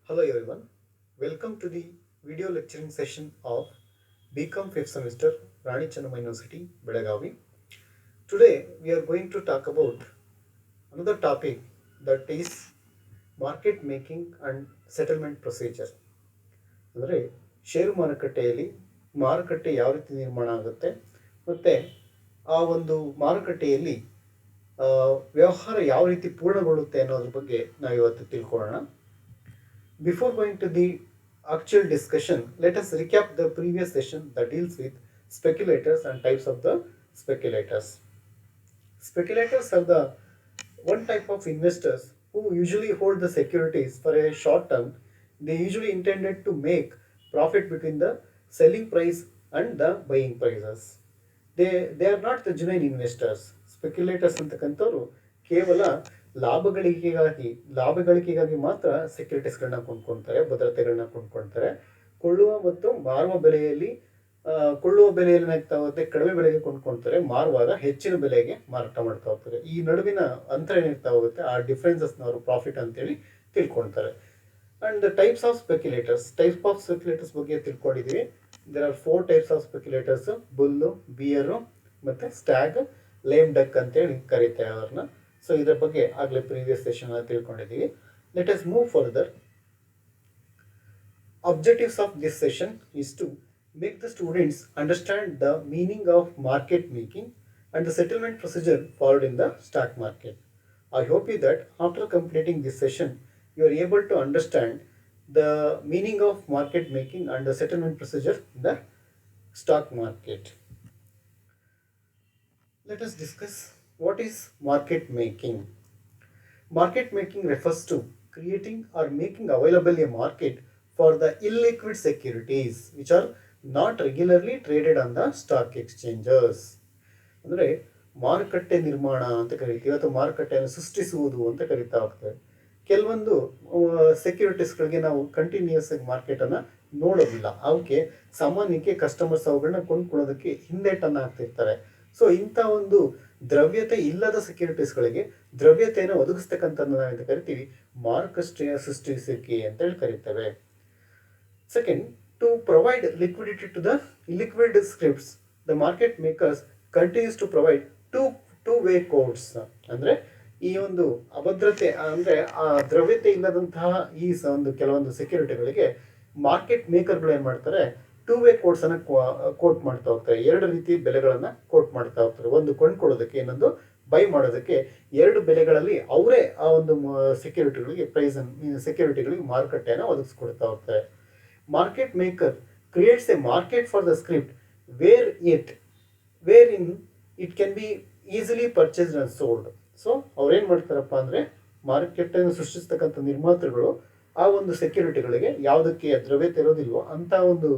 Hello everyone, welcome to the video lecturing session of BCom 5th semester, Rani Chennamma University, Belagavi. Today we are going to talk about another topic that is market making and settlement procedure. ಅಂದರೆ ಷೇರು ಮಾರುಕಟ್ಟೆಯಲ್ಲಿ ಮಾರುಕಟ್ಟೆ ಯಾವ ರೀತಿ ನಿರ್ಮಾಣ ಆಗುತ್ತೆ ಮತ್ತು ಆ ಒಂದು ಮಾರುಕಟ್ಟೆಯಲ್ಲಿ ವ್ಯವಹಾರ ಯಾವ ರೀತಿ ಪೂರ್ಣಗೊಳ್ಳುತ್ತೆ ಅನ್ನೋದ್ರ ಬಗ್ಗೆ ನಾವು ಇವತ್ತು ತಿಳ್ಕೊಳ್ಳೋಣ. Before going to the actual discussion, let us recap the previous session that deals with speculators and types of the speculators. Speculators are the one type of investors who usually hold the securities for a short term. They usually intended to make profit between the selling price and the buying prices. They are not the genuine investors. Speculators ಅಂತಕ್ಕಂಥವ್ರು ಕೇವಲ ಲಾಭಗಳಿಕೆಗಾಗಿ ಮಾತ್ರ ಸೆಕ್ಯೂರಿಟೀಸ್ಗಳನ್ನ ಕೊಂಡ್ಕೊಳ್ತಾರೆ, ಭದ್ರತೆಗಳನ್ನ ಕೊಂಡ್ಕೊಳ್ತಾರೆ. ಕೊಳ್ಳುವ ಮತ್ತು ಮಾರುವ ಬೆಲೆಯಲ್ಲಿ ಕೊಳ್ಳುವ ಬೆಲೆಯಲ್ಲಿ ಏನಾಗ್ತಾ ಹೋಗುತ್ತೆ, ಕಡಿಮೆ ಬೆಲೆಗೆ ಕೊಂಡ್ಕೊಳ್ತಾರೆ, ಮಾರುವಾಗ ಹೆಚ್ಚಿನ ಬೆಲೆಗೆ ಮಾರಾಟ ಮಾಡ್ತಾ ಹೋಗ್ತಾರೆ. ಈ ನಡುವಿನ ಅಂತರ ಏನಾಗ್ತಾ ಹೋಗುತ್ತೆ, ಆ ಡಿಫ್ರೆನ್ಸಸ್ನ ಅವರು ಪ್ರಾಫಿಟ್ ಅಂತೇಳಿ ತಿಳ್ಕೊಳ್ತಾರೆ. And the types of speculators ಬಗ್ಗೆ ತಿಳ್ಕೊಂಡಿದ್ದೀವಿ. There are 4 types of speculators: bull, bear, ಮತ್ತೆ ಸ್ಟ್ಯಾಗ್, ಲೇಮ್ ಡಕ್ ಅಂತೇಳಿ ಕರೀತಾರೆ ಅವ್ರನ್ನ. ಸೊ ಇದರ ಬಗ್ಗೆ ಆಗಲೇ ಪ್ರೀವಿಯಸ್ ಸೆಷನ್ ತಿಳ್ಕೊಂಡಿದ್ದೀವಿ. Let us move further. Objectives of this session is to make the students understand the meaning of market making and the settlement procedure followed in the stock market. I hope you that after completing this session, you are able to understand the meaning of market making and the settlement procedure in the stock market. Let us discuss what is market making. Market making refers to creating or making available a market for the illiquid securities which are not regularly traded on the stock exchanges. ಅಂದರೆ ಮಾರುಕಟ್ಟೆ ನಿರ್ಮಾಣ ಅಂತ ಕರಿತೀವಿ, ಅಥವಾ ಮಾರುಕಟ್ಟೆಯನ್ನು ಸೃಷ್ಟಿಸುವುದು ಅಂತ ಕರಿತಾ ಹೋಗ್ತೇವೆ. ಕೆಲವೊಂದು ಸೆಕ್ಯೂರಿಟೀಸ್ಗಳಿಗೆ ನಾವು ಕಂಟಿನ್ಯೂಸ್ ಆಗಿ ಮಾರ್ಕೆಟನ್ನು ನೋಡೋದಿಲ್ಲ. ಅವಕ್ಕೆ ಸಾಮಾನ್ಯಕ್ಕೆ ಕಸ್ಟಮರ್ಸ್ ಅವುಗಳನ್ನ ಕೊಂಡ್ಕೊಳ್ಳೋದಕ್ಕೆ ಹಿಂದೇಟನ್ನು ಹಾಕ್ತಿರ್ತಾರೆ. ಸೊ ಇಂಥ ಒಂದು ದ್ರವ್ಯತೆ ಇಲ್ಲದ ಸೆಕ್ಯೂರಿಟೀಸ್ಗಳಿಗೆ ದ್ರವ್ಯತೆಯನ್ನು ಒದಗಿಸ್ತಕ್ಕಂಥ ನಾವೇಂತ ಕರಿತೀವಿ ಮಾರುಕಟ್ಟೆಯ ಸೃಷ್ಟಿಸುವಿಕೆ ಅಂತೇಳಿ ಕರಿತೇವೆ. Second, to provide liquidity to the liquid scripts, the market makers continues to provide two way quotes. ಅಂದರೆ ಈ ಒಂದು ಅಭದ್ರತೆ ಅಂದರೆ ಆ ದ್ರವ್ಯತೆ ಇಲ್ಲದಂತಹ ಈ ಒಂದು ಕೆಲವೊಂದು ಸೆಕ್ಯೂರಿಟಿಗಳಿಗೆ ಮಾರ್ಕೆಟ್ ಮೇಕರ್ಗಳು ಏನು ಮಾಡ್ತಾರೆ, ಟೂ ವೇ ಕೋಡ್ಸನ್ನು ಕೋಟ್ ಮಾಡ್ತಾ ಹೋಗ್ತಾರೆ. ಎರಡು ರೀತಿ ಬೆಲೆಗಳನ್ನು ಕೋಟ್ ಮಾಡ್ತಾ ಹೋಗ್ತಾರೆ. ಒಂದು ಕೊಂಡ್ಕೊಳ್ಳೋದಕ್ಕೆ, ಇನ್ನೊಂದು ಬೈ ಮಾಡೋದಕ್ಕೆ. ಎರಡು ಬೆಲೆಗಳಲ್ಲಿ ಅವರೇ ಆ ಒಂದು ಸೆಕ್ಯೂರಿಟಿಗಳಿಗೆ ಮಾರುಕಟ್ಟೆಯನ್ನು ಒದಗಿಸ್ಕೊಡ್ತಾ ಹೋಗ್ತಾರೆ. Market maker creates a market for the script where in it can be easily purchased and sold. So ಅವ್ರೇನು ಮಾಡ್ತಾರಪ್ಪ ಅಂದರೆ, ಮಾರುಕಟ್ಟೆಯನ್ನು ಸೃಷ್ಟಿಸ್ತಕ್ಕಂಥ ನಿರ್ಮಾತೃಗಳು ಆ ಒಂದು ಸೆಕ್ಯೂರಿಟಿಗಳಿಗೆ ಯಾವುದಕ್ಕೆ ದ್ರವ್ಯತೆ ಇರೋದಿಲ್ವೋ ಅಂಥ ಒಂದು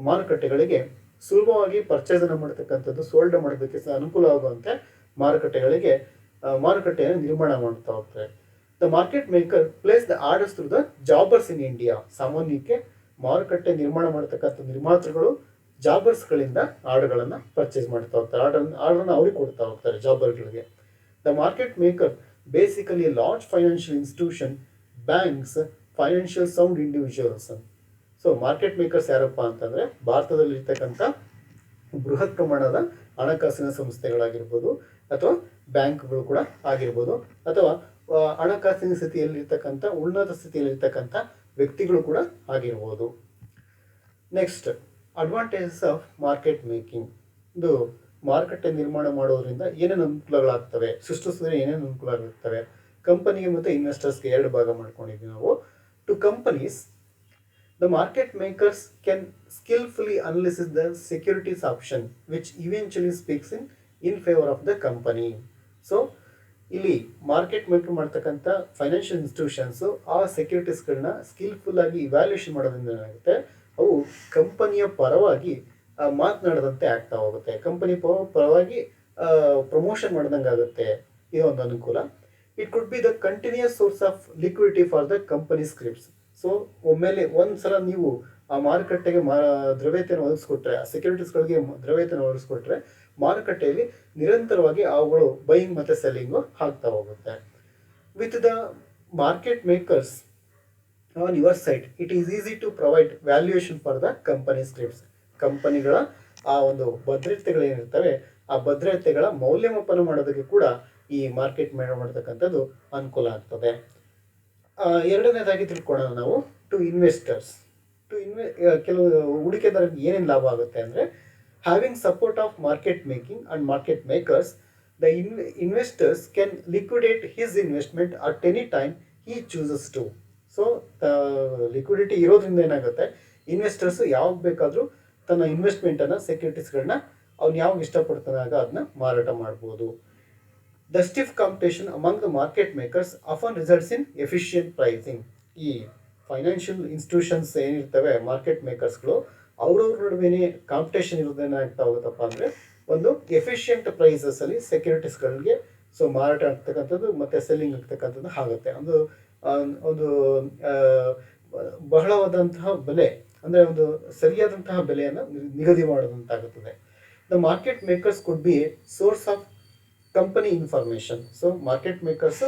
ಮಾರುಕಟ್ಟೆಗಳಿಗೆ ಸುಲಭವಾಗಿ ಪರ್ಚೇಸನ್ನು ಮಾಡ್ತಕ್ಕಂಥದ್ದು, ಸೋಲ್ಡ್ ಮಾಡೋದಕ್ಕೆ ಅನುಕೂಲ ಆಗುವಂತೆ ಮಾರುಕಟ್ಟೆಯನ್ನು ನಿರ್ಮಾಣ ಮಾಡ್ತಾ ಹೋಗ್ತಾರೆ. The market maker places the orders through the jobbers in India. ಸಾಮಾನ್ಯಕ್ಕೆ ಮಾರುಕಟ್ಟೆ ನಿರ್ಮಾಣ ಮಾಡ್ತಕ್ಕಂಥ ನಿರ್ಮಾತೃಗಳು ಜಾಬರ್ಸ್ಗಳಿಂದ ಆರ್ಡರ್ಗಳನ್ನು ಪರ್ಚೇಸ್ ಮಾಡ್ತಾ ಹೋಗ್ತಾರೆ. ಆರ್ಡರ್ನ ಅವ್ರಿಗೆ ಕೊಡ್ತಾ ಹೋಗ್ತಾರೆ, ಜಾಬರ್ಗಳಿಗೆ. The market maker basically large financial institution, banks, financial sound individuals. So market makers ಯಾರಪ್ಪ ಅಂತಂದರೆ, ಭಾರತದಲ್ಲಿ ಇರ್ತಕ್ಕಂಥ ಬೃಹತ್ ಪ್ರಮಾಣದ ಹಣಕಾಸಿನ ಸಂಸ್ಥೆಗಳಾಗಿರ್ಬೋದು, ಅಥವಾ ಬ್ಯಾಂಕ್ಗಳು ಕೂಡ ಆಗಿರ್ಬೋದು, ಅಥವಾ ಹಣಕಾಸಿನ ಸ್ಥಿತಿಯಲ್ಲಿರ್ತಕ್ಕಂಥ ಉನ್ನತ ಸ್ಥಿತಿಯಲ್ಲಿರ್ತಕ್ಕಂಥ ವ್ಯಕ್ತಿಗಳು ಕೂಡ ಆಗಿರ್ಬೋದು. Next, advantages of market making. ಇದು ಮಾರುಕಟ್ಟೆ ನಿರ್ಮಾಣ ಮಾಡೋದ್ರಿಂದ ಏನೇನು ಅನುಕೂಲಗಳಾಗ್ತವೆ, ಸೃಷ್ಟಿಸಿದ್ರೆ ಏನೇನು ಅನುಕೂಲಗಳಾಗ್ತವೆ. ಕಂಪನಿಗೆ ಮತ್ತು ಇನ್ವೆಸ್ಟರ್ಸ್ಗೆ ಎರಡು ಭಾಗ ಮಾಡ್ಕೊಂಡಿದ್ವಿ ನಾವು. Two companies, the market makers can skillfully analyze the securities option which eventually speaks in favor of the company. So ಇಲ್ಲಿ ಮಾರ್ಕೆಟ್ ಮೇಕರ್ ಮಾಡ್ತಕ್ಕಂಥ ಫೈನಾನ್ಷಿಯಲ್ ಇನ್ಸ್ಟಿಟ್ಯೂಷನ್ಸು ಆ ಸೆಕ್ಯೂರಿಟೀಸ್ಗಳನ್ನ ಸ್ಕಿಲ್ಫುಲ್ ಆಗಿ ಇವ್ಯಾಲ್ಯೂಷನ್ ಮಾಡೋದ್ರಿಂದ ಏನಾಗುತ್ತೆ, ಅವು ಕಂಪನಿಯ ಪರವಾಗಿ ಮಾತನಾಡದಂತೆ ಆಗ್ತಾ ಹೋಗುತ್ತೆ, ಕಂಪನಿ ಪರವಾಗಿ ಪ್ರಮೋಷನ್ ಮಾಡ್ದಂಗೆ ಆಗುತ್ತೆ. ಇದೊಂದು ಅನುಕೂಲ. It could be the continuous source of liquidity for the company scripts. So ಒಮ್ಮೆಲೆ ಒಂದ್ಸಲ ನೀವು ಆ ಮಾರುಕಟ್ಟೆಗೆ ದ್ರವ್ಯತೆಯನ್ನು ಒದಗಿಸ್ಕೊಟ್ರೆ, ಆ ಸೆಕ್ಯೂರಿಟೀಸ್ಗಳಿಗೆ ದ್ರವ್ಯತೆಯನ್ನು ಒದಗಿಸ್ಕೊಟ್ರೆ, ಮಾರುಕಟ್ಟೆಯಲ್ಲಿ ನಿರಂತರವಾಗಿ ಅವುಗಳು ಬೈಯಿಂಗ್ ಮತ್ತು ಸೆಲ್ಲಿಂಗು ಆಗ್ತಾ ಹೋಗುತ್ತೆ. With the market makers on your side it is easy to provide valuation for the company scripts. ಕಂಪನಿಗಳ ಆ ಒಂದು ಭದ್ರತೆಗಳೇನಿರ್ತವೆ ಆ ಭದ್ರತೆಗಳ ಮೌಲ್ಯಮಾಪನ ಮಾಡೋದಕ್ಕೆ ಕೂಡ ಈ ಮಾರ್ಕೆಟ್ ಮಾಡ್ತಕ್ಕಂಥದ್ದು ಅನುಕೂಲ ಆಗ್ತದೆ. ಎರಡನೇದಾಗಿ ತಿಳ್ಕೊಳ್ಳೋಣ ನಾವು ಟು ಇನ್ವೆಸ್ಟರ್ಸ್. ಕೆಲವು ಹೂಡಿಕೆದಾರರಿಗೆ ಏನೇನು ಲಾಭ ಆಗುತ್ತೆ ಅಂದರೆ having support of market making and market makers the investors can liquidate his investment at any time he chooses to. So liquidity ಇರೋದ್ರಿಂದ ಏನಾಗುತ್ತೆ, ಇನ್ವೆಸ್ಟರ್ಸ್ ಯಾವಾಗ ಬೇಕಾದರೂ ತನ್ನ ಇನ್ವೆಸ್ಟ್ಮೆಂಟನ್ನು ಸೆಕ್ಯೂರಿಟೀಸ್ಗಳನ್ನ ಅವ್ನು ಯಾವಾಗ ಇಷ್ಟಪಡ್ತಾನೆ ಆಗ ಅದನ್ನ ಮಾರಾಟ ಮಾಡ್ಬೋದು. The stiff competition among the market makers often results in efficient pricing. ಈ ಫೈನಾನ್ಷಿಯಲ್ ಇನ್ಸ್ಟಿಟ್ಯೂಷನ್ಸ್ ಏನಿರ್ತವೆ ಮಾರ್ಕೆಟ್ ಮೇಕರ್ಸ್ಗಳು ಅವ್ರವ್ರ ನಡುವೆ ಕಾಂಪಿಟೇಷನ್ ಇರೋದೇನಾಗ್ತಾ ಹೋಗುತ್ತಪ್ಪ ಅಂದರೆ ಒಂದು ಎಫಿಷಿಯಂಟ್ ಪ್ರೈಸಸಲ್ಲಿ ಸೆಕ್ಯೂರಿಟೀಸ್ಗಳಿಗೆ ಸೊ ಮಾರಾಟ ಆಗ್ತಕ್ಕಂಥದ್ದು ಮತ್ತು ಸೆಲ್ಲಿಂಗ್ ಆಗ್ತಕ್ಕಂಥದ್ದು ಆಗುತ್ತೆ. ಒಂದು ಬಹಳವಾದಂತಹ ಬೆಲೆ ಅಂದರೆ ಒಂದು ಸರಿಯಾದಂತಹ ಬೆಲೆಯನ್ನು ನಿಗದಿ ಮಾಡೋದಂತಾಗುತ್ತದೆ. The market makers could be source of company information. So market makers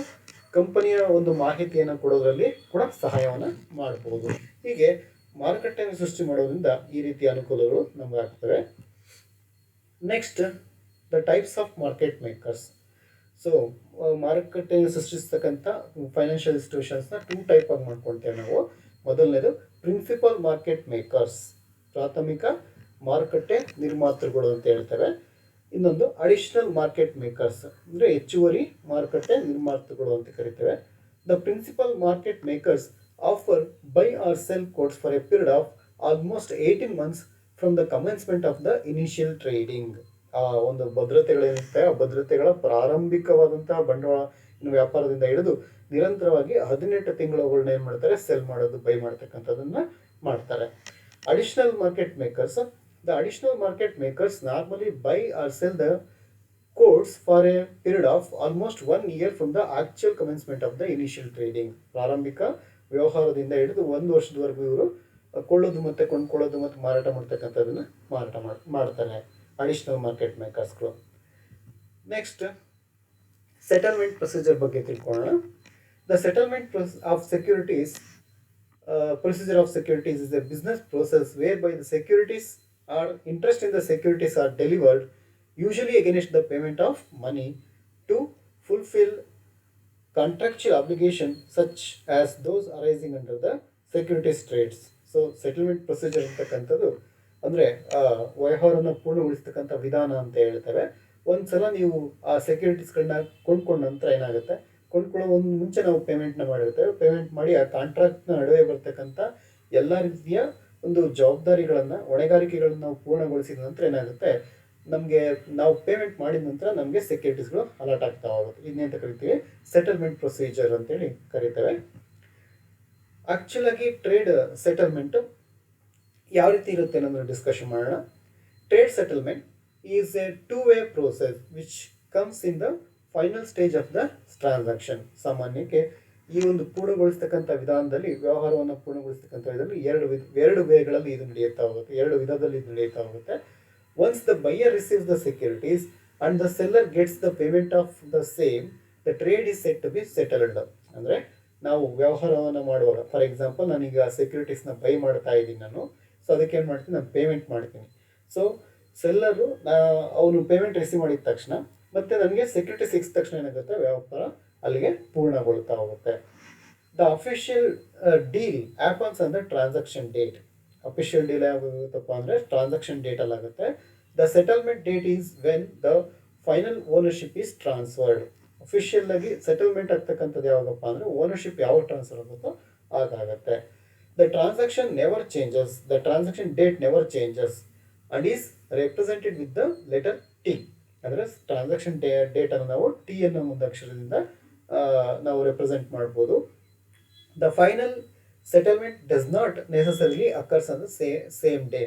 ಕಂಪನಿಯ ಒಂದು ಮಾಹಿತಿಯನ್ನು ಕೊಡೋದ್ರಲ್ಲಿ ಕೂಡ ಸಹಾಯವನ್ನು ಮಾಡಬಹುದು. ಹೀಗೆ ಮಾರುಕಟ್ಟೆಯನ್ನು ಸೃಷ್ಟಿ ಮಾಡೋದ್ರಿಂದ ಈ ರೀತಿಯ ಅನುಕೂಲಗಳು ನಮಗೆ ಆಗ್ತವೆ. Next the types of market makers. So ಮಾರುಕಟ್ಟೆಯನ್ನು ಸೃಷ್ಟಿಸ್ತಕ್ಕಂಥ ಫೈನಾನ್ಷಿಯಲ್ ಇನ್ಸ್ಟಿಟ್ಯೂಷನ್ಸ್ನ ಟೂ ಟೈಪ್ ಆಗಿ ಮಾಡ್ಕೊಳ್ತೇವೆ ನಾವು. ಮೊದಲನೇದು ಪ್ರಿನ್ಸಿಪಲ್ ಮಾರ್ಕೆಟ್ ಮೇಕರ್ಸ್, ಪ್ರಾಥಮಿಕ ಮಾರುಕಟ್ಟೆ ನಿರ್ಮಾತೃಗಳು ಅಂತ ಹೇಳ್ತೇವೆ. ಇನ್ನೊಂದು ಅಡಿಷನಲ್ ಮಾರ್ಕೆಟ್ ಮೇಕರ್ಸ್ ಅಂದರೆ ಹೆಚ್ಚುವರಿ ಮಾರುಕಟ್ಟೆ ನಿರ್ಮಾತೃಗಳು ಅಂತ ಕರಿತೇವೆ. The principal market makers offer buy or sell quotes for a period of almost 18 months from the commencement of the initial trading. ಆ ಒಂದು ಭದ್ರತೆಗಳೇನಿರ್ತವೆ ಆ ಭದ್ರತೆಗಳ ಪ್ರಾರಂಭಿಕವಾದಂತಹ ಬಂಡವಾಳ ವ್ಯಾಪಾರದಿಂದ ಹಿಡಿದು ನಿರಂತರವಾಗಿ 18 ತಿಂಗಳುಗಳನ್ನ ಏನು ಮಾಡ್ತಾರೆ, ಸೆಲ್ ಮಾಡೋದು ಬೈ ಮಾಡ್ತಕ್ಕಂಥದ್ದನ್ನು ಮಾಡ್ತಾರೆ. Additional market makers. The additional market makers normally buy or sell the quotes for a period of almost 1 year from the actual commencement of the initial trading. ಪ್ರಾರಂಭಿಕ ವ್ಯವಹಾರದಿಂದ ಹಿಡಿದು 1 ವರ್ಷದವರೆಗೂ ಇವರು ಕೊಳ್ಳೋದು ಮತ್ತು ಕೊಂಡ್ಕೊಳ್ಳೋದು ಮತ್ತು ಮಾರಾಟ ಮಾಡ್ತಕ್ಕಂಥದ್ದನ್ನು ಮಾಡ್ತಾರೆ ಅಡಿಷನಲ್ ಮಾರ್ಕೆಟ್ ಮೇಕರ್ಸ್ಗಳು. ನೆಕ್ಸ್ಟ್ ಸೆಟಲ್ಮೆಂಟ್ ಪ್ರೊಸೀಜರ್ ಬಗ್ಗೆ ತಿಳ್ಕೊಳ್ಳೋಣ. The settlement of securities procedure of securities is a business process whereby the securities or interest in the securities are delivered usually against the payment of money to fulfill contractual obligation such as those arising under the securities trades. So settlement procedure ಅಂತಕ್ಕಂಥದ್ದು ಅಂದರೆ ವ್ಯವಹಾರನ ಪೂರ್ಣಗೊಳಿಸ್ತಕ್ಕಂಥ ವಿಧಾನ ಅಂತ ಹೇಳ್ತೇವೆ. ಒಂದ್ಸಲ ನೀವು ಆ ಸೆಕ್ಯೂರಿಟೀಸ್ಗಳನ್ನ ಕೊಂಡ್ಕೊಂಡ ನಂತರ ಏನಾಗುತ್ತೆ, ಕೊಂಡ್ಕೊಳ್ಳೋ ಒಂದು ಮುಂಚೆ ನಾವು ಪೇಮೆಂಟ್ನ ಮಾಡಿರ್ತೇವೆ. ಪೇಮೆಂಟ್ ಮಾಡಿ ಆ ಕಾಂಟ್ರಾಕ್ಟ್ನ ನಡುವೆ ಬರ್ತಕ್ಕಂಥ ಎಲ್ಲ ರೀತಿಯ ಒಂದು ಜವಾಬ್ದಾರಿಗಳನ್ನು ಹೊಣೆಗಾರಿಕೆಗಳನ್ನು ನಾವು ಪೂರ್ಣಗೊಳಿಸಿದ ನಂತರ ಏನಾಗುತ್ತೆ, ನಮಗೆ ನಾವು ಪೇಮೆಂಟ್ ಮಾಡಿದ ನಂತರ ನಮಗೆ ಸೆಕ್ಯೂರಿಟೀಸ್ಗಳು ಅಲಾಟ್ ಆಗ್ತಾ ಹೋಗುತ್ತೆ. ಇದನ್ನೇಂತ ಕರಿತೀವಿ, ಸೆಟಲ್ಮೆಂಟ್ ಪ್ರೊಸೀಜರ್ ಅಂತೇಳಿ ಕರಿತೇವೆ. ಆ್ಯಕ್ಚುಲಾಗಿ ಟ್ರೇಡ್ ಸೆಟಲ್ಮೆಂಟು ಯಾವ ರೀತಿ ಇರುತ್ತೆ ಅನ್ನೋದನ್ನ ಡಿಸ್ಕಷನ್ ಮಾಡೋಣ. Trade settlement is a two way process which comes in the final stage of the transaction. ಸಾಮಾನ್ಯಕ್ಕೆ ಈ ಒಂದು ಪೂರ್ಣಗೊಳಿಸ್ತಕ್ಕಂಥ ವಿಧಾನದಲ್ಲಿ, ವ್ಯವಹಾರವನ್ನು ಪೂರ್ಣಗೊಳಿಸ್ತಕ್ಕಂಥ ವಿಧಾನದಲ್ಲಿ ಎರಡು ವೇಗಳಲ್ಲಿ ಇದು ನಡೆಯುತ್ತಾ ಹೋಗುತ್ತೆ, ಎರಡು ವಿಧದಲ್ಲಿ ಇದು ನಡೆಯುತ್ತಾ ಹೋಗುತ್ತೆ. Once the buyer receives the securities and the seller gets the payment of the same, the trade is set to be settled. ಅಂದರೆ ನಾವು ವ್ಯವಹಾರವನ್ನು ಮಾಡುವಾಗ, ಫಾರ್ ಎಕ್ಸಾಂಪಲ್ ನಾನೀಗ ಸೆಕ್ಯೂರಿಟೀಸ್ನ ಬೈ ಮಾಡ್ತಾ ಇದ್ದೀನಿ ನಾನು, ಸೊ ಅದಕ್ಕೆ ಏನು ಮಾಡ್ತೀನಿ, ನಾನು ಪೇಮೆಂಟ್ ಮಾಡ್ತೀನಿ. ಸೊ ಸೆಲ್ಲರು ಅವನು ಪೇಮೆಂಟ್ ರಿಸೀವ್ ಮಾಡಿದ ತಕ್ಷಣ ಮತ್ತು ನನಗೆ ಸೆಕ್ಯೂರಿಟಿ ಸಿಕ್ಕಿದ ತಕ್ಷಣ ಏನಾಗುತ್ತೆ, ವ್ಯಾಪಾರ ಅಲ್ಲಿಗೆ ಪೂರ್ಣಗೊಳ್ತಾ ಹೋಗುತ್ತೆ. ದ ಅಫಿಷಿಯಲ್ ಡೀಲ್ ಆ್ಯಪನ್ಸ್ ಅಂದರೆ ಟ್ರಾನ್ಸಾಕ್ಷನ್ ಡೇಟ್. ಅಫಿಷಿಯಲ್ ಡೀಲ್ ಯಾವಾಗುತ್ತಪ್ಪ ಅಂದರೆ ಟ್ರಾನ್ಸಾಕ್ಷನ್ ಡೇಟಲ್ಲಾಗುತ್ತೆ. The settlement date is when the final ownership is transferred. Official ಆಗಿ ಸೆಟಲ್ಮೆಂಟ್ ಆಗ್ತಕ್ಕಂಥದ್ದು ಯಾವಾಗಪ್ಪ ಅಂದರೆ ಓನರ್ಶಿಪ್ ಯಾವಾಗ ಟ್ರಾನ್ಸ್ಫರ್ ಆಗುತ್ತೋ ಆಗುತ್ತೆ. The transaction never changes, the transaction date never changes and is represented with the letter T. ಅಂದರೆ transaction ಡೇಟನ್ನು ನಾವು ಟಿ ಅನ್ನೋ ಒಂದು ಅಕ್ಷರದಿಂದ ನಾವು ರೆಪ್ರೆಸೆಂಟ್ ಮಾಡ್ಬೋದು. The final settlement does not necessarily occurs on the same day.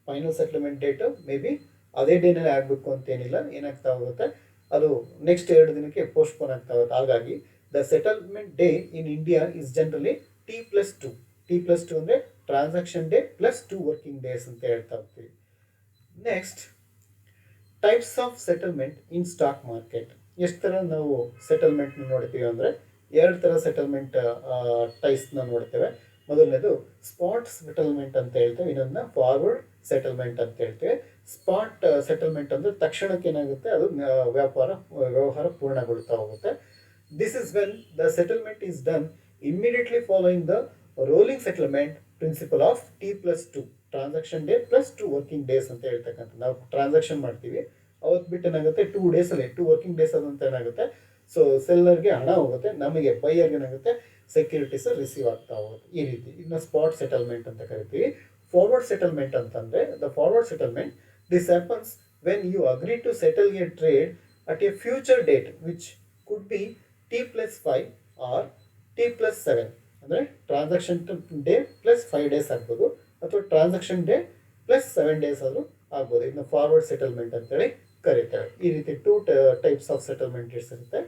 Final settlement date may be ಅದೇ ಡೇನಲ್ಲಿ ಆಗಬೇಕು ಅಂತೇನಿಲ್ಲ, ಏನಾಗ್ತಾ ಹೋಗುತ್ತೆ, ಅದು ನೆಕ್ಸ್ಟ್ 2 ದಿನಕ್ಕೆ ಪೋಸ್ಟ್ಪೋನ್ ಆಗ್ತಾ ಹೋಗುತ್ತೆ. ಹಾಗಾಗಿ the settlement day in India is generally T+2. T+2 ಅಂದರೆ transaction day plus 2 working days ಅಂತ ಹೇಳ್ತಾ ಹೋಗ್ತೀವಿ. Next types of settlement in stock market. ಎಷ್ಟು ಥರ ನಾವು ಸೆಟಲ್ಮೆಂಟ್ನ ನೋಡ್ತೀವಿ ಅಂದರೆ 2 ಥರ ಸೆಟಲ್ಮೆಂಟ್ ಟೈಪ್ಸ್ನ ನೋಡ್ತೇವೆ. ಮೊದಲನೇದು ಸ್ಪಾಟ್ ಸೆಟಲ್ಮೆಂಟ್ ಅಂತ ಹೇಳ್ತೇವೆ, ಇನ್ನೊಂದನ್ನ ಫಾರ್ವರ್ಡ್ ಸೆಟಲ್ಮೆಂಟ್ ಅಂತ ಹೇಳ್ತೇವೆ. ಸ್ಪಾಟ್ ಸೆಟಲ್ಮೆಂಟ್ ಅಂದ್ರೆ ತಕ್ಷಣಕ್ಕೆ ಏನಾಗುತ್ತೆ, ಅದು ವ್ಯವಹಾರ ಪೂರ್ಣಗೊಳ್ತಾ ಹೋಗುತ್ತೆ. This is when the settlement is done immediately following the rolling settlement principal of T+2, transaction day plus 2 working days ಅಂತ ಹೇಳ್ತಕ್ಕಂಥ. ನಾವು ಟ್ರಾನ್ಸಾಕ್ಷನ್ ಮಾಡ್ತೀವಿ, ಅವತ್ತು ಬಿಟ್ಟು ಏನಾಗುತ್ತೆ 2 ಡೇಸಲ್ಲಿ 2 ವರ್ಕಿಂಗ್ ಡೇಸ್ ಅದಂತ ಏನಾಗುತ್ತೆ, ಸೊ ಸೆಲ್ಲರ್ಗೆ ಹಣ ಹೋಗುತ್ತೆ, ನಮಗೆ ಬೈಯರ್ಗೆ ಏನಾಗುತ್ತೆ ಸೆಕ್ಯೂರಿಟೀಸ್ ರಿಸೀವ್ ಆಗ್ತಾ ಹೋಗುತ್ತೆ. ಈ ರೀತಿ ಇನ್ನು ಸ್ಪಾಟ್ ಸೆಟಲ್ಮೆಂಟ್ ಅಂತ ಕರಿತೀವಿ. ಫಾರ್ವರ್ಡ್ ಸೆಟಲ್ಮೆಂಟ್ ಅಂತಂದ್ರೆ the forward settlement this happens when you agree to settle a trade at a future date which could be T+5 or T+7. ಅಂದರೆ ಟ್ರಾನ್ಸಾಕ್ಷನ್ ಡೇ ಪ್ಲಸ್ 5 ಡೇಸ್ ಆಗ್ಬೋದು, ಅಥವಾ ಟ್ರಾನ್ಸಾಕ್ಷನ್ ಡೇ ಪ್ಲಸ್ 7 ಡೇಸ್ ಆದರೂ ಆಗ್ಬೋದು. ಇನ್ನು forward settlement ಅಂತೇಳಿ ಕರೀತೇವೆ. ಈ ರೀತಿ 2 types of settlement ಇರುತ್ತೆ.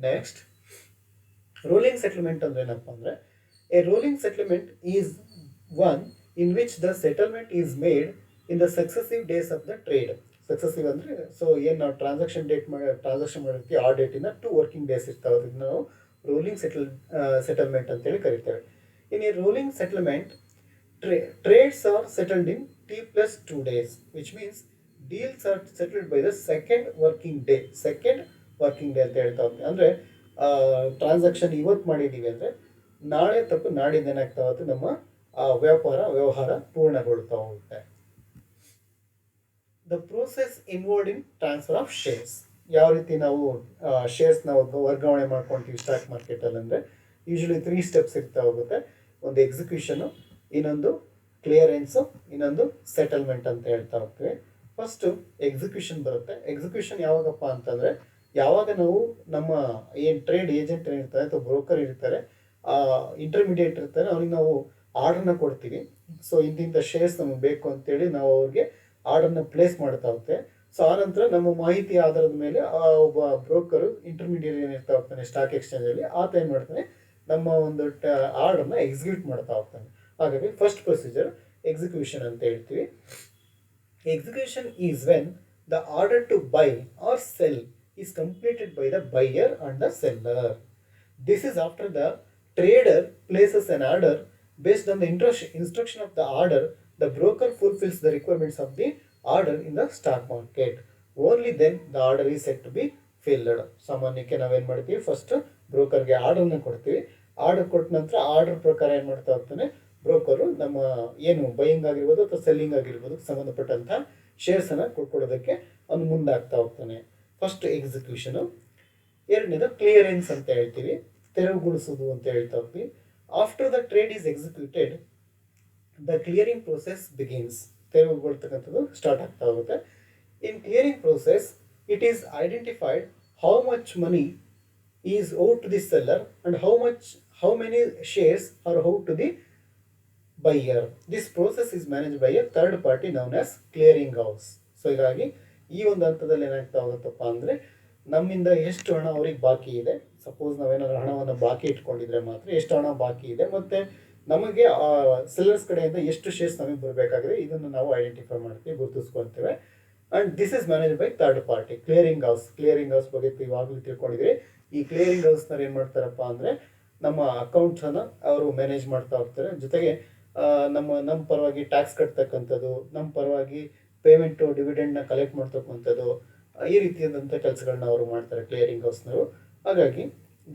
ನೆಕ್ಸ್ಟ್ ರೋಲಿಂಗ್ ಸೆಟಲ್ಮೆಂಟ್ ಅಂದ್ರೆ ಏನಪ್ಪ ಅಂದರೆ, A rolling settlement is one in which the settlement is made in the successive days of the trade. Successive ಅಂದರೆ ಸೊ ಏನು ನಾವು ಟ್ರಾನ್ಸಾಕ್ಷನ್ ಮಾಡಿರ್ತೀವಿ ಆ ಡೇಟಿಂದ 2 ವರ್ಕಿಂಗ್ ಡೇಸ್ ಇರ್ತಾವೆ, ಅದನ್ನು ನಾವು ರೋಲಿಂಗ್ ಸೆಟಲ್ಮೆಂಟ್ ಅಂತೇಳಿ ಕರಿತೇವೆ. In a rolling settlement trades are settled in T+2 days, which means deals are settled by the second working day ಅಂತ ಹೇಳ್ತಾ ಹೋಗ್ತೀವಿ. ಅಂದರೆ ಟ್ರಾನ್ಸಾಕ್ಷನ್ ಇವತ್ತು ಮಾಡಿದ್ದೀವಿ ಅಂದರೆ ನಾಳೆ ತಪ್ಪು ನಾಡಿದ್ದು ಏನಾಗ್ತಾ ಹೋಗುತ್ತೆ, ನಮ್ಮ ವ್ಯವಹಾರ ಪೂರ್ಣಗೊಳ್ತಾ ಹೋಗುತ್ತೆ. The process involved in transfer of shares. ಯಾವ ರೀತಿ ನಾವು ಶೇರ್ಸ್ ನಾವು ವರ್ಗಾವಣೆ ಮಾಡ್ಕೊಳ್ತೀವಿ ಸ್ಟಾಕ್ ಮಾರ್ಕೆಟಲ್ಲಿ ಅಂದರೆ ಯೂಶಲಿ 3 ಸ್ಟೆಪ್ಸ್ ಇರ್ತಾ ಹೋಗುತ್ತೆ. ಒಂದು ಎಕ್ಸಿಕ್ಯೂಷನು, ಇನ್ನೊಂದು ಕ್ಲಿಯರೆನ್ಸು, ಇನ್ನೊಂದು ಸೆಟಲ್ಮೆಂಟ್ ಅಂತ ಹೇಳ್ತಾ ಹೋಗ್ತೀವಿ. ಫಸ್ಟು ಎಕ್ಸಿಕ್ಯೂಷನ್ ಬರುತ್ತೆ. ಎಕ್ಸಿಕ್ಯೂಷನ್ ಯಾವಾಗಪ್ಪ ಅಂತಂದರೆ, ಯಾವಾಗ ನಾವು ನಮ್ಮ ಏನು ಟ್ರೇಡ್ ಏಜೆಂಟ್ ಏನಿರ್ತಾರೆ ಅಥವಾ ಬ್ರೋಕರ್ ಇರ್ತಾರೆ, ಇಂಟರ್ಮೀಡಿಯೇಟ್ ಇರ್ತಾರೆ, ಅವ್ರಿಗೆ ನಾವು ಆರ್ಡರ್ನ ಕೊಡ್ತೀವಿ. ಸೊ ಇಂತಿಂಥ ಶೇರ್ಸ್ ನಮಗೆ ಬೇಕು ಅಂತೇಳಿ ನಾವು ಅವ್ರಿಗೆ ಆರ್ಡರ್ನ ಪ್ಲೇಸ್ ಮಾಡ್ತಾ ಹೋಗ್ತೇವೆ. ಸೊ ಆ ನಂತರ ನಮ್ಮ ಮಾಹಿತಿ ಆಧಾರದ ಮೇಲೆ ಒಬ್ಬ ಬ್ರೋಕರು ಇಂಟರ್ಮೀಡಿಯೇಟ್ ಏನಿರ್ತಾ ಹೋಗ್ತಾನೆ ಸ್ಟಾಕ್ ಎಕ್ಸ್ಚೇಂಜಲ್ಲಿ, ಆತ ಏನು ಮಾಡ್ತಾನೆ, ನಮ್ಮ ಒಂದು ಆರ್ಡರ್ನ ಎಕ್ಸಿಕ್ಯೂಟ್ ಮಾಡ್ತಾ ಹೋಗ್ತಾನೆ. ಹಾಗಾಗಿ ಫಸ್ಟ್ ಪ್ರೊಸೀಜರ್ ಎಕ್ಸಿಕ್ಯೂಷನ್ ಅಂತ ಹೇಳ್ತೀವಿ. Execution is when the order to buy or sell is completed by the buyer and the seller. This is after the trader places an order based on the instruction of the order. The broker fulfills the requirements of the order in the stock market. Only then the order is said to be filled. ಸಾಮಾನ್ಯಕ್ಕೆ ನಾವೇನು ಮಾಡ್ತೀವಿ, first ಬ್ರೋಕರ್ಗೆ ಆರ್ಡರ್ನ ಕೊಡ್ತೀವಿ. Order ಕೊಟ್ಟ ನಂತರ order ಪ್ರಕಾರ ಏನು ಮಾಡ್ತಾ ಹೋಗ್ತಾನೆ ಬ್ರೋಕರು, ನಮ್ಮ ಏನು ಬೈಯಿಂಗ್ ಆಗಿರ್ಬೋದು ಅಥವಾ ಸೆಲ್ಲಿಂಗ್ ಆಗಿರ್ಬೋದು ಸಂಬಂಧಪಟ್ಟಂಥ ಶೇರ್ಸನ್ನು ಕೊಡ್ಕೊಡೋದಕ್ಕೆ ಅವನು ಮುಂದಾಗ್ತಾ ಹೋಗ್ತಾನೆ. First execution. ಎರಡನೇದು ಕ್ಲಿಯರೆನ್ಸ್ ಅಂತ ಹೇಳ್ತೀವಿ, ತೆರವುಗೊಳಿಸೋದು ಅಂತ ಹೇಳ್ತಾ ಹೋಗ್ತೀವಿ. After the trade is executed the clearing process begins. ತೆರವುಗೊಳ್ತಕ್ಕಂಥದ್ದು ಸ್ಟಾರ್ಟ್ ಆಗ್ತಾ ಹೋಗುತ್ತೆ. In clearing process it is identified how much money is out to the seller and how many shares are out to the buyer. This process is managed by a third party known as clearing house. So ಹೀಗಾಗಿ ಈ ಒಂದು ಹಂತದಲ್ಲಿ ಏನಾಗ್ತಾ ಹೋಗುತ್ತಪ್ಪ ಅಂದರೆ, ನಮ್ಮಿಂದ ಎಷ್ಟು ಹಣ ಅವ್ರಿಗೆ ಬಾಕಿ ಇದೆ, ಸಪೋಸ್ ನಾವೇನಾದ್ರೂ ಹಣವನ್ನು ಬಾಕಿ ಇಟ್ಕೊಂಡಿದ್ರೆ ಮಾತ್ರ ಎಷ್ಟು ಹಣ ಬಾಕಿ ಇದೆ, ಮತ್ತು ನಮಗೆ ಸೆಲ್ಲರ್ಸ್ ಕಡೆಯಿಂದ ಎಷ್ಟು ಶೇರ್ಸ್ ನಮಗೆ ಬರಬೇಕಾಗಿದೆ, ಇದನ್ನು ನಾವು ಐಡೆಂಟಿಫೈ ಮಾಡ್ತೀವಿ, ಗುರುತಿಸ್ಕೊಳ್ತೇವೆ. And this is manage by third party clearing house ಬಗ್ಗೆ ಇವಾಗಲೂ ತಿಳ್ಕೊಂಡಿದ್ರಿ. ಈ ಕ್ಲಿಯರಿಂಗ್ ಹೌಸ್ನವ್ರು ಏನು ಮಾಡ್ತಾರಪ್ಪ ಅಂದರೆ, ನಮ್ಮ ಅಕೌಂಟ್ಸನ್ನು ಅವರು ಮ್ಯಾನೇಜ್ ಮಾಡ್ತಾ ಹೋಗ್ತಾರೆ. ಜೊತೆಗೆ ನಮ್ಮ ಪರವಾಗಿ ಟ್ಯಾಕ್ಸ್ ಕಟ್ತಕ್ಕಂಥದ್ದು, ನಮ್ಮ ಪರವಾಗಿ ಪೇಮೆಂಟು ಡಿವಿಡೆಂಡ್ನ ಕಲೆಕ್ಟ್ ಮಾಡ್ತಕ್ಕಂಥದ್ದು, ಈ ರೀತಿಯಾದಂಥ ಕೆಲಸಗಳನ್ನ ಅವರು ಮಾಡ್ತಾರೆ ಕ್ಲಿಯರಿಂಗ್ ಹೌಸ್ನವರು. ಹಾಗಾಗಿ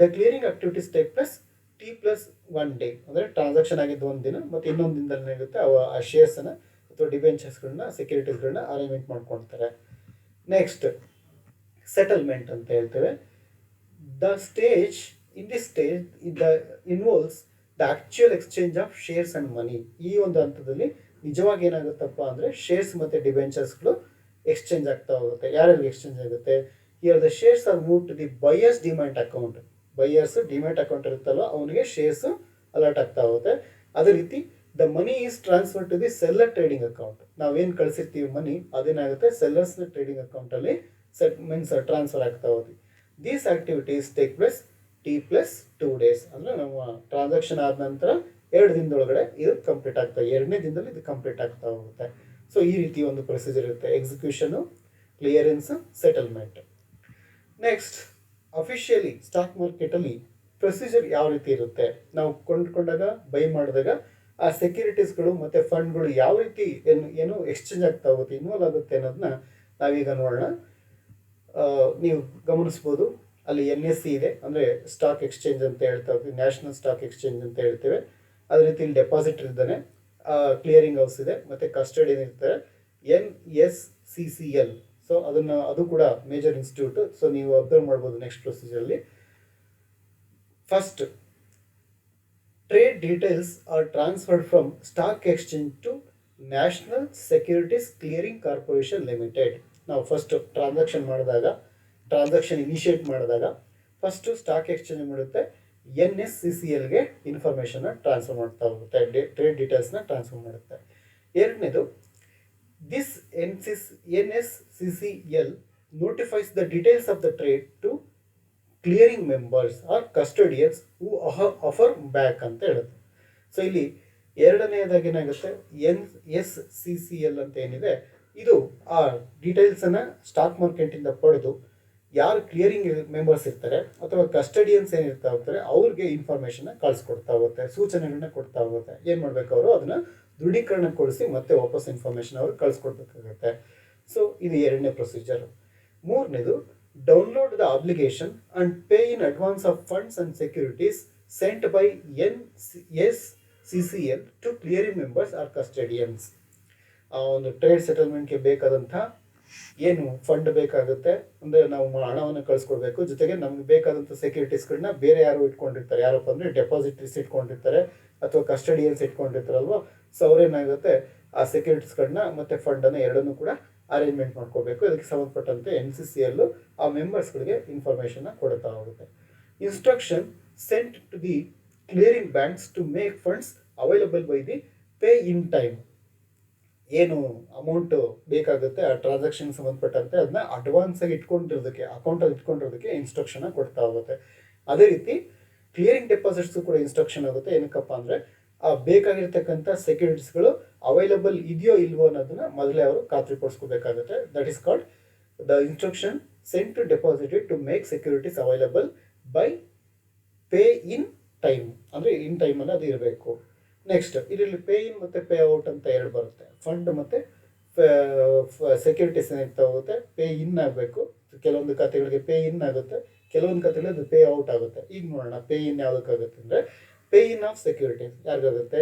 the clearing activities take plus T+1 day, ಅಂದರೆ ಟ್ರಾನ್ಸಾಕ್ಷನ್ ಆಗಿದ್ದು ಒಂದು ದಿನ, ಮತ್ತು ಇನ್ನೊಂದು ದಿನದಲ್ಲಿ ಏನಾಗುತ್ತೆ ಆ ಶೇರ್ಸನ್ನು ಅಥವಾ ಡಿಬೆಂಚರ್ಸ್ಗಳನ್ನ ಸೆಕ್ಯೂರಿಟೀಸ್ಗಳನ್ನ ಅರೇಂಜ್ಮೆಂಟ್ ಮಾಡ್ಕೊಳ್ತಾರೆ. ನೆಕ್ಸ್ಟ್ ಸೆಟಲ್ಮೆಂಟ್ ಅಂತ ಹೇಳ್ತೇವೆ. In this stage involves the actual exchange of shares and ಮನಿ. ಈ ಒಂದು ಹಂತದಲ್ಲಿ ನಿಜವಾಗಿ ಏನಾಗುತ್ತಪ್ಪ ಅಂದರೆ ಶೇರ್ಸ್ ಮತ್ತು ಡಿಬೆಂಚರ್ಸ್ಗಳು ಎಕ್ಸ್ಚೇಂಜ್ ಆಗ್ತಾ ಹೋಗುತ್ತೆ. ಯಾರ್ಯಾರಿಗೆ ಎಕ್ಸ್ಚೇಂಜ್ ಆಗುತ್ತೆ, here the shares are move to the buyer's demat account. Buyer's demat account ಇರುತ್ತಲ್ಲ ಅವನಿಗೆ ಶೇರ್ಸ್ ಅಲರ್ಟ್ ಆಗ್ತಾ ಹೋಗುತ್ತೆ. ಅದೇ ರೀತಿ the money is transfer to the seller trading account. ನಾವೇನು ಕಳಿಸಿರ್ತೀವಿ ಮನಿ, ಅದೇನಾಗುತ್ತೆ ಸೆಲ್ಲರ್ಸ್ನ ಟ್ರೇಡಿಂಗ್ ಅಕೌಂಟಲ್ಲಿ ಟ್ರಾನ್ಸ್ಫರ್ ಆಗ್ತಾ ಹೋಗುತ್ತೆ. These activities take place T+2 days. ಅಂದರೆ ನಮ್ಮ ಟ್ರಾನ್ಸಾಕ್ಷನ್ ಆದ ನಂತರ 2 ದಿನದೊಳಗಡೆ ಇದು ಕಂಪ್ಲೀಟ್ ಆಗ್ತಾ, 2ನೇ ದಿನದಲ್ಲಿ ಇದು ಕಂಪ್ಲೀಟ್ ಆಗ್ತಾ ಹೋಗುತ್ತೆ. ಸೊ ಈ ರೀತಿ ಒಂದು ಪ್ರೊಸೀಜರ್ ಇರುತ್ತೆ, execution, clearance, settlement. Next officially stock ಮಾರ್ಕೆಟಲ್ಲಿ ಪ್ರೊಸೀಜರ್ ಯಾವ ರೀತಿ ಇರುತ್ತೆ, ನಾವು ಕೊಂಡ್ಕೊಂಡಾಗ ಬೈ ಮಾಡಿದಾಗ ಆ ಸೆಕ್ಯೂರಿಟೀಸ್ಗಳು ಮತ್ತು ಫಂಡ್ಗಳು ಯಾವ ರೀತಿ ಏನು ಎಕ್ಸ್ಚೇಂಜ್ ಆಗ್ತಾ ಹೋಗುತ್ತೆ, ಇನ್ವಾಲ್ವ್ ಆಗುತ್ತೆ ಅನ್ನೋದನ್ನ ನಾವೀಗ ನೋಡೋಣ. ನೀವು ಗಮನಿಸ್ಬೋದು, ಅಲ್ಲಿ NSE ಇದೆ, ಅಂದರೆ ಸ್ಟಾಕ್ ಎಕ್ಸ್ಚೇಂಜ್ ಅಂತ ಹೇಳ್ತಾ ಹೋಗ್ತೀವಿ, ನ್ಯಾಷನಲ್ ಸ್ಟಾಕ್ ಎಕ್ಸ್ಚೇಂಜ್ ಅಂತ ಹೇಳ್ತೇವೆ. ಅದೇ ರೀತಿ ಇಲ್ಲಿ ಡೆಪಾಸಿಟರ್ ಇದ್ದಾನೆ, ಕ್ಲಿಯರಿಂಗ್ ಹೌಸ್ ಇದೆ, ಮತ್ತು ಕಸ್ಟಡಿಯನ್ ಇರ್ತಾರೆ, NSCCL. ಸೊ ಅದು ಕೂಡ ಮೇಜರ್ ಇನ್ಸ್ಟಿಟ್ಯೂಟ್. ಸೊ ನೀವು ಅಬ್ಸರ್ವ್ ಮಾಡ್ಬೋದು ನೆಕ್ಸ್ಟ್ ಪ್ರೊಸೀಜರಲ್ಲಿ. First, trade details are transferred from stock exchange to national securities clearing corporation limited. ನಾವು ಫಸ್ಟ್ ಟ್ರಾನ್ಸಾಕ್ಷನ್ ಇನಿಷಿಯೇಟ್ ಮಾಡಿದಾಗ ಫಸ್ಟು ಸ್ಟಾಕ್ ಎಕ್ಸ್ಚೇಂಜ್ ಮಾಡುತ್ತೆ, NSCCLಗೆ ಇನ್ಫಾರ್ಮೇಷನ್ನ ಟ್ರಾನ್ಸ್ಫರ್ ಮಾಡ್ತಾ ಹೋಗುತ್ತೆ, ಟ್ರೇಡ್ ಡೀಟೇಲ್ಸ್ನ ಟ್ರಾನ್ಸ್ಫರ್ ಮಾಡುತ್ತೆ. ಎರಡನೇದು, this NSCCL notifies the details of the trade to clearing members or custodians who offer back ಅಂತ ಹೇಳುತ್ತೆ. ಸೊ ಇಲ್ಲಿ ಎರಡನೆಯದಾಗಿ ಏನಾಗುತ್ತೆ, NSCCL ಅಂತ ಏನಿದೆ, ಇದು ಆ ಡೀಟೇಲ್ಸನ್ನು ಸ್ಟಾಕ್ ಮಾರ್ಕೆಟಿಂದ ಪಡೆದು ಯಾರು ಕ್ಲಿಯರಿಂಗ್ ಮೆಂಬರ್ಸ್ ಇರ್ತಾರೆ ಅಥವಾ ಕಸ್ಟಡಿಯನ್ಸ್ ಏನಿರ್ತಾ ಹೋಗ್ತಾರೆ ಅವ್ರಿಗೆ ಇನ್ಫಾರ್ಮೇಷನ್ನ ಕಳಿಸ್ಕೊಡ್ತಾ ಹೋಗುತ್ತೆ, ಸೂಚನೆಗಳನ್ನ ಕೊಡ್ತಾ ಹೋಗುತ್ತೆ. ಏನು ಮಾಡಬೇಕು, ಅವರು ಅದನ್ನು ದೃಢೀಕರಣಗೊಳಿಸಿ ಮತ್ತೆ ವಾಪಸ್ ಇನ್ಫಾರ್ಮೇಷನ್ ಅವ್ರಿಗೆ ಕಳಿಸ್ಕೊಡ್ಬೇಕಾಗುತ್ತೆ. ಸೊ ಇದು ಎರಡನೇ ಪ್ರೊಸೀಜರ್. ಮೂರನೇದು, download the obligation and pay in advance of funds and securities sent by NSCCL to clearing members are custodians. ಆ ಒಂದು ಟ್ರೇಡ್ ಸೆಟಲ್ಮೆಂಟ್ಗೆ ಬೇಕಾದಂಥ ಏನು ಫಂಡ್ ಬೇಕಾಗುತ್ತೆ, ಅಂದರೆ ನಾವು ಹಣವನ್ನು ಕಳಿಸ್ಕೊಡ್ಬೇಕು, ಜೊತೆಗೆ ನಮ್ಗೆ ಬೇಕಾದಂಥ ಸೆಕ್ಯೂರಿಟೀಸ್ಗಳನ್ನ ಬೇರೆ ಯಾರು ಇಟ್ಕೊಂಡಿರ್ತಾರೆ, ಯಾರಪ್ಪ ಅಂದರೆ ಡೆಪಾಸಿಟ್ರೀಸ್ ಇಟ್ಕೊಂಡಿರ್ತಾರೆ ಅಥವಾ ಕಸ್ಟಡಿಯನ್ಸ್ ಇಟ್ಕೊಂಡಿರ್ತಾರಲ್ವ. ಸೊ ಅವ್ರೇನಾಗುತ್ತೆ, ಆ ಸೆಕ್ಯೂರಿಟೀಸ್ಗಳನ್ನ ಮತ್ತು ಫಂಡನ್ನು ಎರಡನ್ನೂ ಕೂಡ ಅರೇಂಜ್ಮೆಂಟ್ ಮಾಡ್ಕೋಬೇಕು. ಇದಕ್ಕೆ ಸಂಬಂಧಪಟ್ಟಂತೆ NCCL ಆ ಮೆಂಬರ್ಸ್ಗಳಿಗೆ ಇನ್ಫಾರ್ಮೇಷನ್ನ ಕೊಡ್ತಾ ಹೋಗುತ್ತೆ. Instruction sent to the clearing banks to make funds available by the pay in time. ಏನು ಅಮೌಂಟು ಬೇಕಾಗುತ್ತೆ ಆ ಟ್ರಾನ್ಸಾಕ್ಷನ್ ಸಂಬಂಧಪಟ್ಟಂತೆ ಅದನ್ನ ಅಡ್ವಾನ್ಸ್ ಆಗಿ ಇಟ್ಕೊಂಡಿರೋದಕ್ಕೆ, ಅಕೌಂಟಲ್ಲಿ ಇಟ್ಕೊಂಡಿರೋದಕ್ಕೆ ಇನ್ಸ್ಟ್ರಕ್ಷನ್ ಕೊಡ್ತಾ ಹೋಗುತ್ತೆ. ಅದೇ ರೀತಿ ಕ್ಲಿಯರಿಂಗ್ ಡೆಪಾಸಿಟ್ಸು ಕೂಡ ಇನ್ಸ್ಟ್ರಕ್ಷನ್ ಆಗುತ್ತೆ. ಏನಕ್ಕಪ್ಪ ಅಂದರೆ ಆ ಬೇಕಾಗಿರ್ತಕ್ಕಂಥ ಸೆಕ್ಯೂರಿಟೀಸ್ಗಳು ಅವೈಲಬಲ್ ಇದೆಯೋ ಇಲ್ವೋ ಅನ್ನೋದನ್ನ ಮೊದಲೇ ಅವರು ಖಾತ್ರಿಪಡಿಸ್ಕೋಬೇಕಾಗುತ್ತೆ. That is called the instruction sent to deposited to make securities available by pay in time, ಅಂದರೆ ಇನ್ ಟೈಮಲ್ಲಿ ಅದು ಇರಬೇಕು. ನೆಕ್ಸ್ಟ್, ಇದರಲ್ಲಿ ಪೇ ಇನ್ ಮತ್ತು ಪೇ ಔಟ್ ಅಂತ ಎರಡು ಬರುತ್ತೆ. ಫಂಡ್ ಮತ್ತು ಸೆಕ್ಯೂರಿಟೀಸ್ ಏನಿರ್ತಾ ಹೋಗುತ್ತೆ, ಪೇ ಇನ್ ಆಗಬೇಕು. ಕೆಲವೊಂದು ಖಾತೆಗಳಿಗೆ ಪೇ ಇನ್ ಆಗುತ್ತೆ, ಕೆಲವೊಂದು ಖಾತೆಗಳಿಗೆ ಅದು ಪೇ ಔಟ್ ಆಗುತ್ತೆ. ಈಗ ನೋಡೋಣ, ಪೇ ಇನ್ ಯಾವುದಕ್ಕಾಗುತ್ತೆ ಅಂದರೆ, ಪೇ ಇನ್ ಆಫ್ ಸೆಕ್ಯೂರಿಟೀಸ್ ಯಾರಿಗಾಗುತ್ತೆ,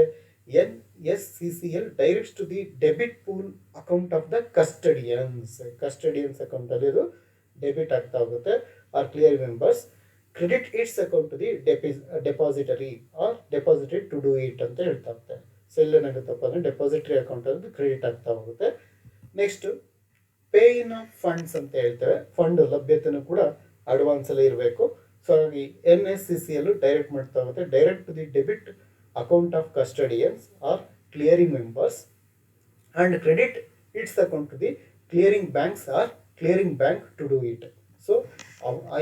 NSCCL directs to the debit pool account of the custodians ಅಕೌಂಟಲ್ಲಿ ಇದು ಡೆಬಿಟ್ ಆಗ್ತಾ ಹೋಗುತ್ತೆ. Or clear members credit its account to the depository or deposited to do it ಅಂತ ಹೇಳ್ತಾ ಹೋಗ್ತಾರೆ. ಸೊ ಇಲ್ಲೇನಾಗುತ್ತಪ್ಪ ಅಂದರೆ ಡೆಪಾಸಿಟರಿ ಅಕೌಂಟ್ ಅದು ಕ್ರೆಡಿಟ್ ಆಗ್ತಾ ಹೋಗುತ್ತೆ. Next, pay in of funds ಅಂತ ಹೇಳ್ತೇವೆ. ಫಂಡ್ ಲಭ್ಯತೆಯೂ ಕೂಡ ಅಡ್ವಾನ್ಸಲ್ಲಿ ಇರಬೇಕು. ಸೊ ಹಾಗಾಗಿ NSCCL ಡೈರೆಕ್ಟ್ ಮಾಡ್ತಾ ಹೋಗುತ್ತೆ, direct to the debit account of custodians or clearing members and credit its account to the clearing banks or clearing bank to do it. So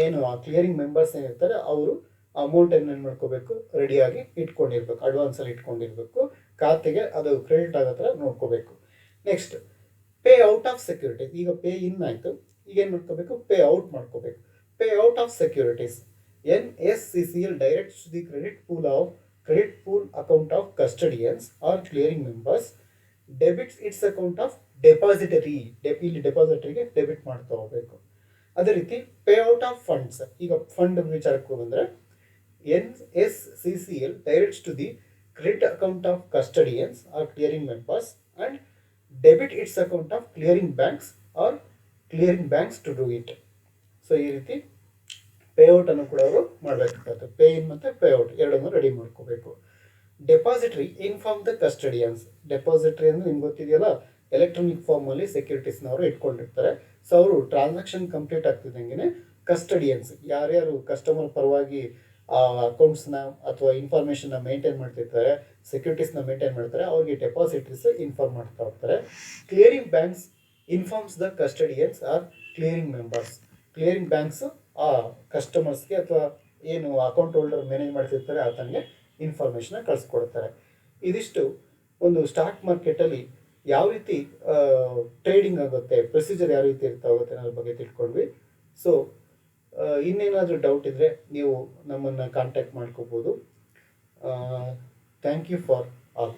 ಏನು ಆ clearing members ಏನಿರ್ತಾರೆ ಅವರು ಅಮೌಂಟನ್ನು ಏನು ಮಾಡ್ಕೋಬೇಕು, ರೆಡಿಯಾಗಿ ಇಟ್ಕೊಂಡಿರ್ಬೇಕು, ಅಡ್ವಾನ್ಸಲ್ಲಿ ಇಟ್ಕೊಂಡಿರ್ಬೇಕು, ಖಾತೆಗೆ ಅದು ಕ್ರೆಡಿಟ್ ಆಗೋ ಥರ ನೋಡ್ಕೋಬೇಕು. Next, pay out of securities. ಈಗ ಪೇ ಇನ್ ಆಯಿತು, ಈಗ ಏನು ಮಾಡ್ಕೋಬೇಕು, ಪೇ ಔಟ್ ಮಾಡ್ಕೋಬೇಕು. Pay out of securities, NSCCL directs to the credit pool account of custodians or clearing members debits its account of depository. ಇಲ್ಲಿ ಡೆಪಾಸಿಟರಿಗೆ ಡೆಬಿಟ್ ಮಾಡ್ತಾ ಹೋಗಬೇಕು. ಅದೇ ರೀತಿ ಪೇ ಔಟ್ ಆಫ್ ಫಂಡ್ಸ್. ಈಗ ಫಂಡ್ ವಿಚಾರಕ್ಕೆ ಬಂದರೆ NSCCL directs to the credit account of custodians or clearing members and debit its account of clearing banks or clearing banks to do it. So ಈ ರೀತಿ ಪೇಔಟನ್ನು ಕೂಡ ಅವರು ಮಾಡಬೇಕಾಗುತ್ತೆ. ಪೇ ಇನ್ ಮತ್ತು payout ಎರಡನ್ನೂ ರೆಡಿ ಮಾಡ್ಕೋಬೇಕು. Depository inform the custodians. Depository ಅಂದರೆ ನಿಮ್ಗೆ ಗೊತ್ತಿದೆಯಲ್ಲ, ಎಲೆಕ್ಟ್ರಾನಿಕ್ ಫಾರ್ಮಲ್ಲಿ ಸೆಕ್ಯೂರಿಟೀಸ್ನವರು ಇಟ್ಕೊಂಡಿರ್ತಾರೆ. ಸೊ ಅವರು ಟ್ರಾನ್ಸಾಕ್ಷನ್ ಕಂಪ್ಲೀಟ್ ಆಗ್ತಿದ್ದಂಗೆ ಕಸ್ಟಡಿಯನ್ಸ್, ಯಾರ್ಯಾರು ಕಸ್ಟಮರ್ ಪರವಾಗಿ ಆ ಅಕೌಂಟ್ಸ್ನ ಅಥವಾ ಇನ್ಫಾರ್ಮೇಷನ್ನ ಮೇಂಟೈನ್ ಮಾಡ್ತಿರ್ತಾರೆ, ಸೆಕ್ಯೂರಿಟೀಸ್ನ ಮೇಂಟೈನ್ ಮಾಡ್ತಾರೆ, ಅವ್ರಿಗೆ ಡೆಪಾಸಿಟ್ರೀಸ್ ಇನ್ಫಾರ್ಮ್ ಮಾಡ್ತಾ ಹೋಗ್ತಾರೆ. Clearing banks informs the custodians or clearing members. Clearing banks ಆ ಕಸ್ಟಮರ್ಸ್ಗೆ ಅಥವಾ ಏನು ಅಕೌಂಟ್ ಹೋಲ್ಡರ್ ಮ್ಯಾನೇಜ್ ಮಾಡ್ತಿರ್ತಾರೆ ಆತನಿಗೆ ಇನ್ಫಾರ್ಮೇಷನ್ನ ಕಳಿಸ್ಕೊಡ್ತಾರೆ. ಇದಿಷ್ಟು ಒಂದು ಸ್ಟಾಕ್ ಮಾರ್ಕೆಟಲ್ಲಿ ಯಾವ ರೀತಿ ಟ್ರೇಡಿಂಗ್ ಆಗುತ್ತೆ, ಪ್ರೊಸೀಜರ್ ಯಾವ ರೀತಿ ಇರ್ತಾ ಹೋಗುತ್ತೆ ಅನ್ನೋದ್ರ ಬಗ್ಗೆ ತಿಳ್ಕೊಂಡ್ವಿ. ಸೊ ಇನ್ನೇನಾದರೂ ಡೌಟ್ ಇದ್ದರೆ ನೀವು ನಮ್ಮನ್ನು ಕಾಂಟ್ಯಾಕ್ಟ್ ಮಾಡ್ಕೋಬೋದು. Thank you for all.